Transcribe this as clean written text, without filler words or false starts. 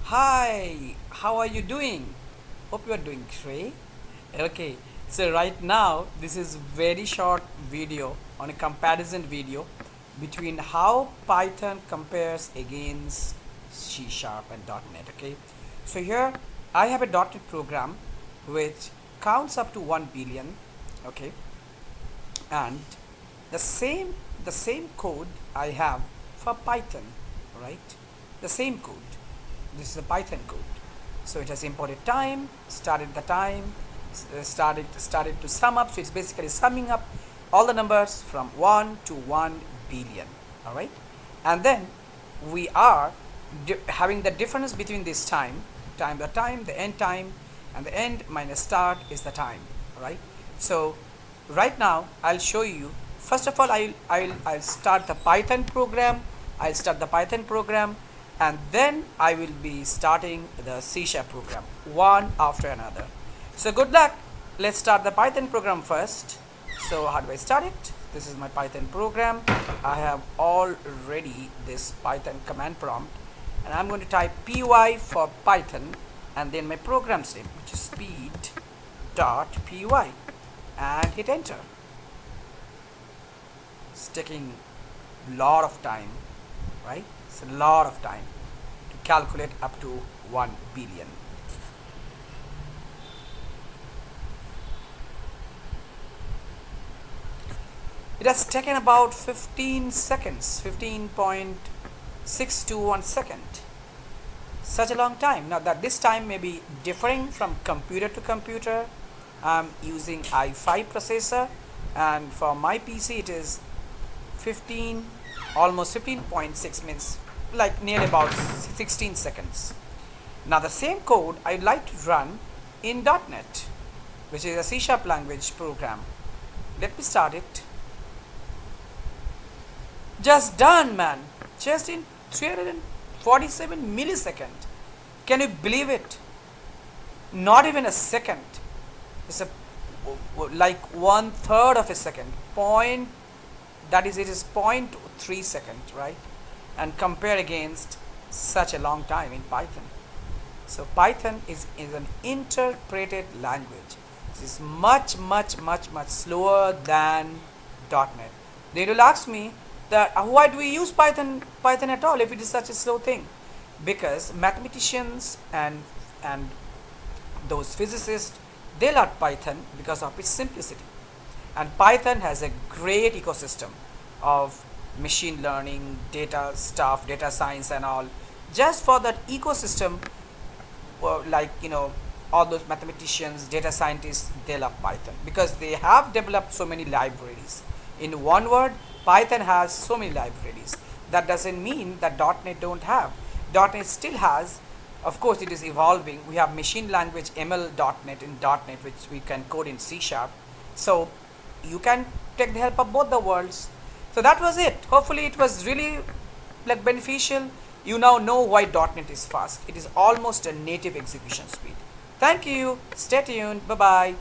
Hi, how are you doing? Hope you are doing great. Okay, so right now this is very short video on a comparison video between how Python compares against C Sharp and .NET. Okay, so here I have a .NET program which counts up to 1 billion. Okay, and the same the same code I have for Python, right? The same code. This is a Python code. So it has imported time, started the time, started to sum up. So it's basically summing up all the numbers from 1 to 1 billion. All right, and then we are having the difference between this the end time, and the end minus start is the time. All right. So right now I'll show you. First of all, I'll start the Python program. And then I will be starting the C# program one after another. So good luck. Let's start the Python program first. So how do I start it? This is my Python program. I have already this Python command prompt, and I'm going to type py for Python and then my program's name, which is speed.py, and hit enter. It's taking a lot of time, right? It's a lot of time to calculate up to 1 billion. It has taken about 15 seconds, 15.621 second. Such a long time. Now that this time may be differing from computer to computer. I'm using i5 processor, and for my PC it is almost 15.6 minutes, like nearly about 16 seconds. Now the same code I'd like to run in .NET, which is a C# language program. Let me start it. Just done, man. Just in 347 milliseconds. Can you believe it? Not even a second. It's like 1/3 of a second. It is 0.3 seconds, right? And compare against such a long time in Python. So Python is an interpreted language. It is much slower than .NET. They will ask me that why do we use Python at all if it is such a slow thing? Because mathematicians and those physicists, they learn Python because of its simplicity. And Python has a great ecosystem of machine learning, data stuff, data science and all. Just for that ecosystem, all those mathematicians, data scientists, they love Python because they have developed so many libraries. In one word, Python has so many libraries. That doesn't mean that .NET don't have. .NET still has. Of course, it is evolving. We have machine language ML.NET in .NET, which we can code in C#. So you can take the help of both the worlds. So that was it. Hopefully it was really beneficial. You now know why .NET is fast. It is almost a native execution speed. Thank you. Stay tuned. Bye bye.